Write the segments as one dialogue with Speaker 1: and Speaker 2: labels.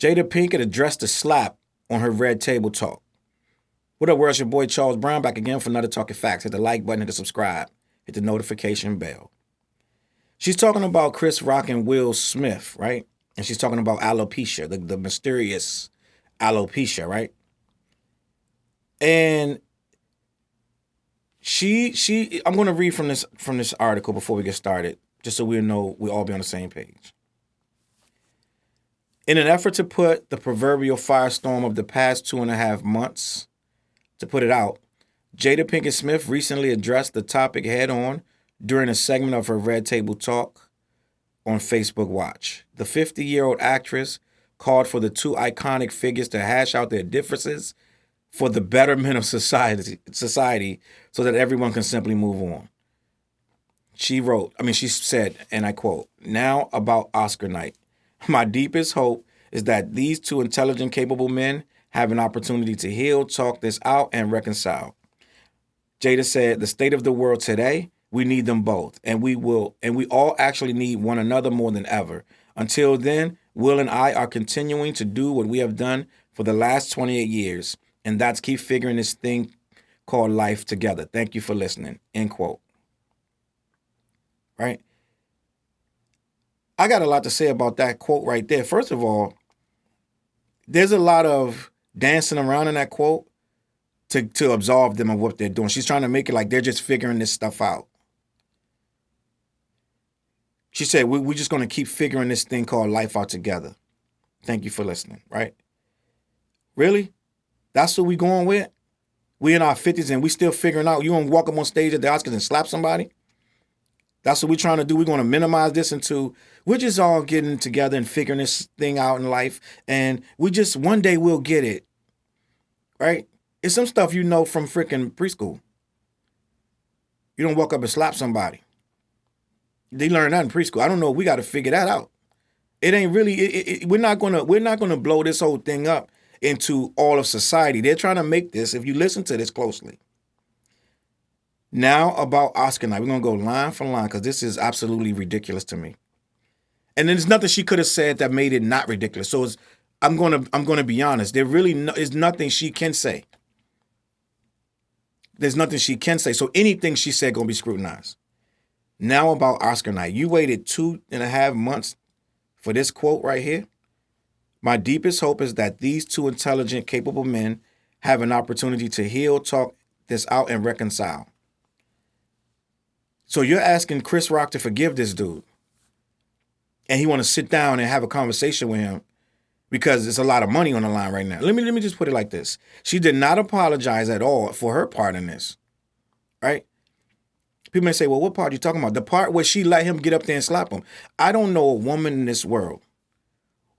Speaker 1: Jada Pinkett addressed the slap on her Red Table Talk. What up, world? It's your boy Challz Brown back again for another Talking Facts. Hit the like button, hit the subscribe, hit the notification bell. She's talking about Chris Rock and Will Smith, right? And she's talking about alopecia, the mysterious alopecia, right? And I'm going to read from this article before we get started, just so we know we all be on the same page. In an effort to put the proverbial firestorm of the past 2.5 months, to put it out, Jada Pinkett Smith recently addressed the topic head on during a segment of her Red Table Talk on Facebook Watch. The 50-year-old actress called for the two iconic figures to hash out their differences for the betterment of society so that everyone can simply move on. She said, and I quote, "Now about Oscar night. My deepest hope is that these two intelligent, capable men have an opportunity to heal, talk this out, and reconcile." Jada said, "The state of the world today, we need them both, and we all actually need one another more than ever. Until then, Will and I are continuing to do what we have done for the last 28 years, and that's keep figuring this thing called life together. Thank you for listening." End quote. Right? I got a lot to say about that quote right there. First of all, there's a lot of dancing around in that quote to absolve them of what they're doing. She's trying to make it like they're just figuring this stuff out. She said, we're just going to keep figuring this thing called life out together. Thank you for listening, right? Really? That's what we going with? We in our 50s and we still figuring out. You going to walk up on stage at the Oscars and slap somebody? That's what we're trying to do. We're going to minimize this into, we're just all getting together and figuring this thing out in life. And one day we'll get it. Right? It's some stuff you know from freaking preschool. You don't walk up and slap somebody. They learn that in preschool. I don't know. We got to figure that out. It ain't really, we're not gonna blow this whole thing up into all of society. They're trying to make this, if you listen to this closely. Now about Oscar night. We're going to go line for line because this is absolutely ridiculous to me. And there's nothing she could have said that made it not ridiculous. So I'm going to be honest. There really is nothing she can say. There's nothing she can say. So anything she said going to be scrutinized. Now about Oscar night. You waited 2.5 months for this quote right here. My deepest hope is that these two intelligent, capable men have an opportunity to heal, talk this out, and reconcile. So you're asking Chris Rock to forgive this dude. And he want to sit down and have a conversation with him because there's a lot of money on the line right now. Let me just put it like this. She did not apologize at all for her part in this. Right? People may say, well, what part are you talking about? The part where she let him get up there and slap him. I don't know a woman in this world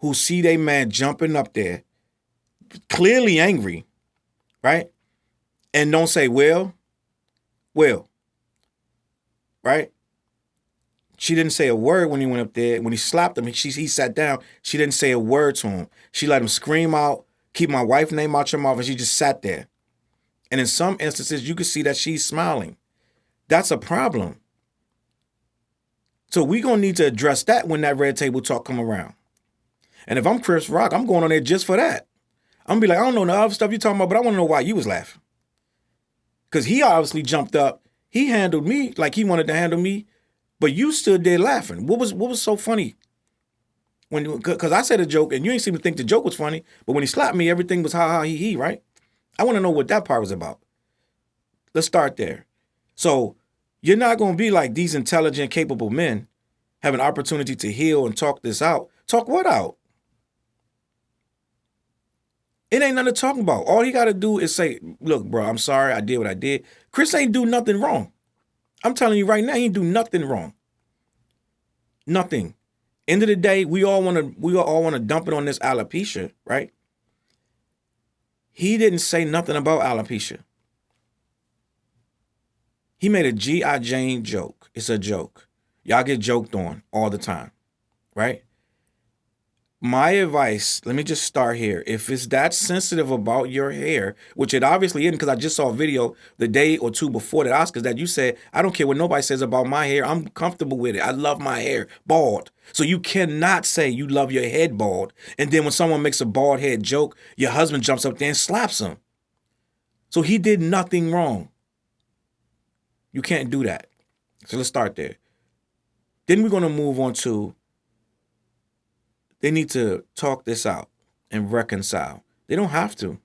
Speaker 1: who see they man jumping up there, clearly angry, right? And don't say, Will, right? She didn't say a word when he went up there. When he slapped him, he sat down. She didn't say a word to him. She let him scream out, keep my wife's name out your mouth, and she just sat there. And in some instances, you could see that she's smiling. That's a problem. So we're going to need to address that when that Red Table Talk come around. And if I'm Chris Rock, I'm going on there just for that. I'm going to be like, I don't know the other stuff you're talking about, but I want to know why you was laughing. Because he obviously jumped up. He handled me like he wanted to handle me, but you stood there laughing. What was so funny? Because I said a joke, and you ain't seem to think the joke was funny, but when he slapped me, everything was ha, ha, he, right? I want to know what that part was about. Let's start there. So you're not going to be like these intelligent, capable men have an opportunity to heal and talk this out. Talk what out? It ain't nothing to talk about. All he got to do is say, look, bro, I'm sorry. I did what I did. Chris ain't do nothing wrong. I'm telling you right now, he ain't do nothing wrong. Nothing. End of the day, we all want to dump it on this alopecia, right? He didn't say nothing about alopecia. He made a G.I. Jane joke. It's a joke. Y'all get joked on all the time, right? My advice, let me just start here. If it's that sensitive about your hair, which it obviously isn't, because I just saw a video the day or two before the Oscars that you said, I don't care what nobody says about my hair. I'm comfortable with it. I love my hair bald. So you cannot say you love your head bald. And then when someone makes a bald head joke, your husband jumps up there and slaps him. So he did nothing wrong. You can't do that. So let's start there. Then we're going to move on to, they need to talk this out and reconcile. They don't have to.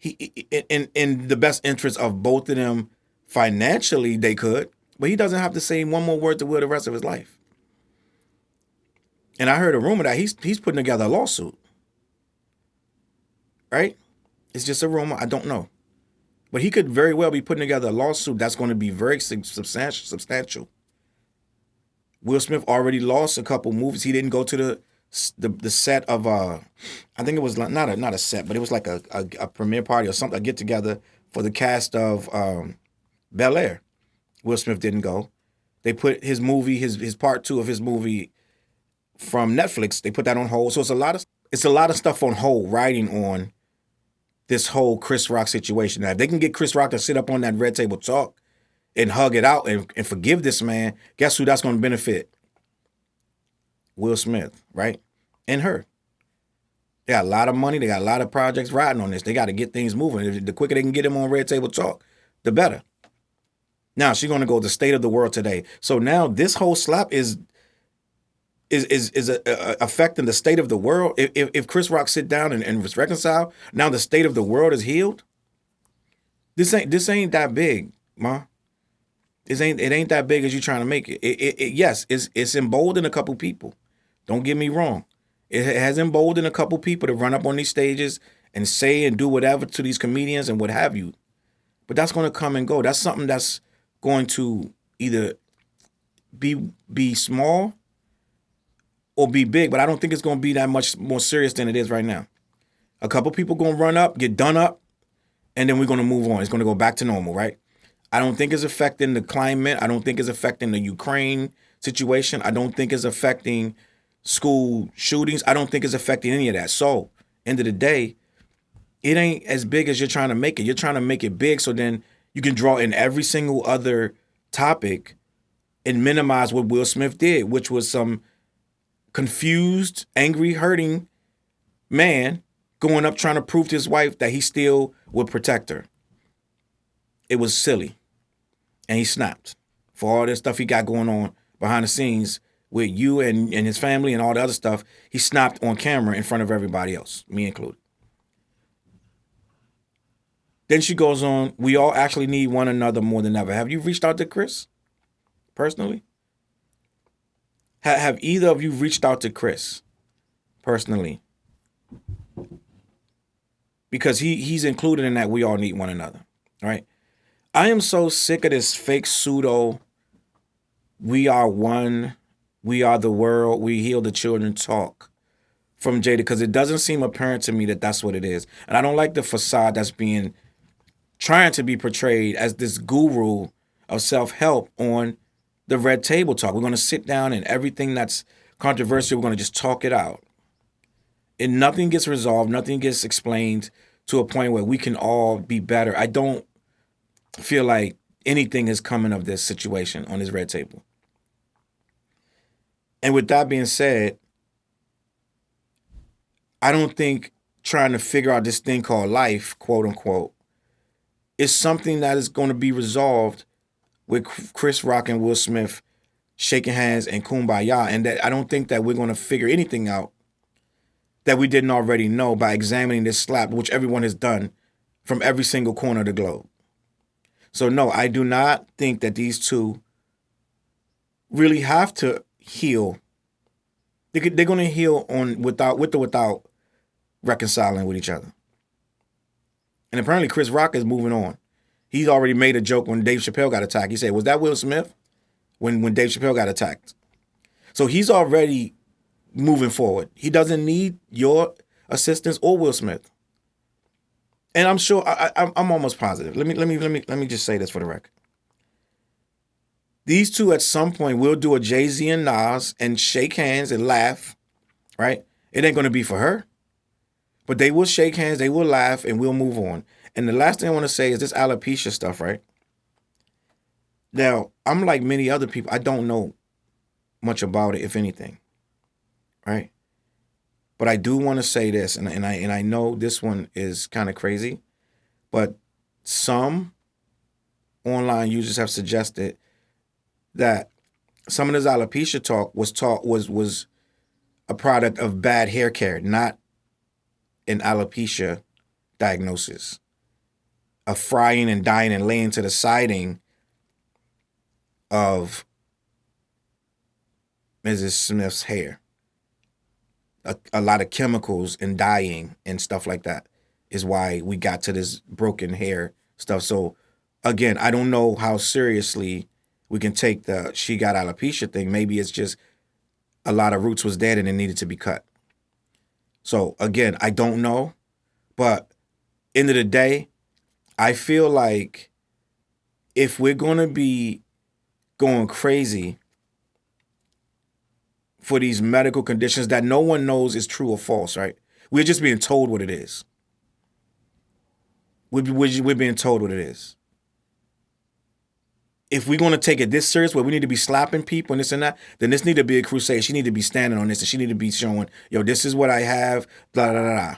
Speaker 1: In the best interest of both of them financially, they could, but he doesn't have to say one more word to Will the rest of his life. And I heard a rumor that he's putting together a lawsuit. Right? It's just a rumor. I don't know. But he could very well be putting together a lawsuit that's going to be very substantial. Will Smith already lost a couple movies. He didn't go to the set of I think it was not a set, but it was like a premiere party or something, a get together for the cast of Bel Air. Will Smith didn't go. They put his movie, his part 2 of his movie from Netflix. They put that on hold. So it's a lot of stuff on hold, riding on this whole Chris Rock situation. Now, if they can get Chris Rock to sit up on that Red Table Talk and hug it out and forgive this man, guess who that's going to benefit? Will Smith, right? And her. They got a lot of money. They got a lot of projects riding on this. They got to get things moving. The quicker they can get him on Red Table Talk, the better. Now, she's going to go to the state of the world today. So now this whole slap is affecting the state of the world. If Chris Rock sit down and reconcile, now the state of the world is healed. This ain't that big, ma. It ain't that big as you trying to make it. Yes, it's emboldened a couple people. Don't get me wrong. It has emboldened a couple people to run up on these stages and say and do whatever to these comedians and what have you. But that's going to come and go. That's something that's going to either be small or be big, but I don't think it's going to be that much more serious than it is right now. A couple people going to run up, get done up, and then we're going to move on. It's going to go back to normal, right? I don't think it's affecting the climate. I don't think it's affecting the Ukraine situation. I don't think it's affecting school shootings. I don't think it's affecting any of that. So, end of the day, it ain't as big as you're trying to make it. You're trying to make it big so then you can draw in every single other topic and minimize what Will Smith did, which was some confused, angry, hurting man going up trying to prove to his wife that he still would protect her. It was silly. And he snapped for all this stuff he got going on behind the scenes with you and his family and all the other stuff. He snapped on camera in front of everybody else, me included. Then she goes on, we all actually need one another more than ever. Have you reached out to Chris personally? Have either of you reached out to Chris personally? Because he's included in that we all need one another, all right? I am so sick of this fake pseudo, we are one, we are the world, we heal the children talk from Jada, because it doesn't seem apparent to me that that's what it is. And I don't like the facade that's trying to be portrayed as this guru of self-help on the Red Table Talk. We're going to sit down and everything that's controversial, we're going to just talk it out. And nothing gets resolved, nothing gets explained to a point where we can all be better. I don't feel like anything is coming of this situation on this Red Table. And with that being said, I don't think trying to figure out this thing called life, quote unquote, is something that is going to be resolved with Chris Rock and Will Smith shaking hands and kumbaya. And that I don't think that we're going to figure anything out that we didn't already know by examining this slap, which everyone has done from every single corner of the globe. So no, I do not think that these two really have to heal. They're going to heal with or without reconciling with each other. And apparently Chris Rock is moving on. He's already made a joke when Dave Chappelle got attacked. He said, was that Will Smith? When Dave Chappelle got attacked. So he's already moving forward. He doesn't need your assistance or Will Smith. And I'm sure I'm almost positive. Let me just say this for the record. These two at some point will do a Jay-Z and Nas and shake hands and laugh, right? It ain't gonna be for her. But they will shake hands, they will laugh, and we'll move on. And the last thing I want to say is this alopecia stuff, right? Now, I'm like many other people. I don't know much about it, if anything, right? But I do want to say this, and I know this one is kind of crazy, but some online users have suggested that some of this alopecia talk was a product of bad hair care, not an alopecia diagnosis. A frying and dyeing and laying to the siding of Mrs. Smith's hair. A lot of chemicals and dyeing and stuff like that is why we got to this broken hair stuff. So again, I don't know how seriously we can take the she got alopecia thing. Maybe it's just a lot of roots was dead and it needed to be cut. So again, I don't know, but end of the day, I feel like if we're going to be going crazy for these medical conditions that no one knows is true or false, right? We're just being told what it is. We're being told what it is. If we're going to take it this serious, where we need to be slapping people and this and that, then this need to be a crusade. She need to be standing on this, and she need to be showing, yo, this is what I have, blah, blah, blah, blah.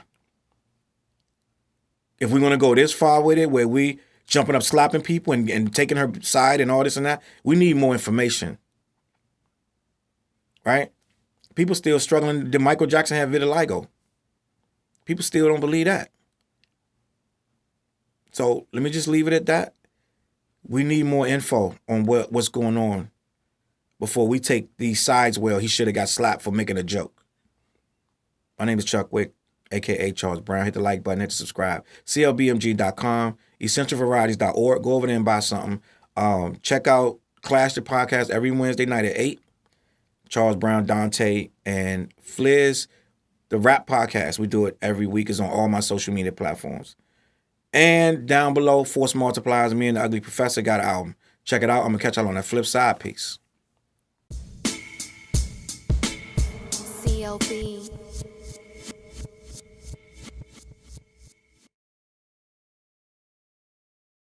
Speaker 1: If we're going to go this far with it, where we jumping up, slapping people and taking her side and all this and that, we need more information, right? People still struggling. Did Michael Jackson have vitiligo? People still don't believe that. So let me just leave it at that. We need more info on what's going on before we take these sides. Well, he should have got slapped for making a joke. My name is Chuckwick, a.k.a. Challz Brown. Hit the like button, hit the subscribe. CLBMG.com, essentialvarieties.org. Go over there and buy something. Check out Clash the Podcast every Wednesday night at 8. Challz Brown, Dante, and Fliz. The rap podcast, we do it every week. It's on all my social media platforms. And down below, Force Multipliers, me and the Ugly Professor got an album. Check it out. I'm going to catch y'all on that flip side. Peace.
Speaker 2: CLB.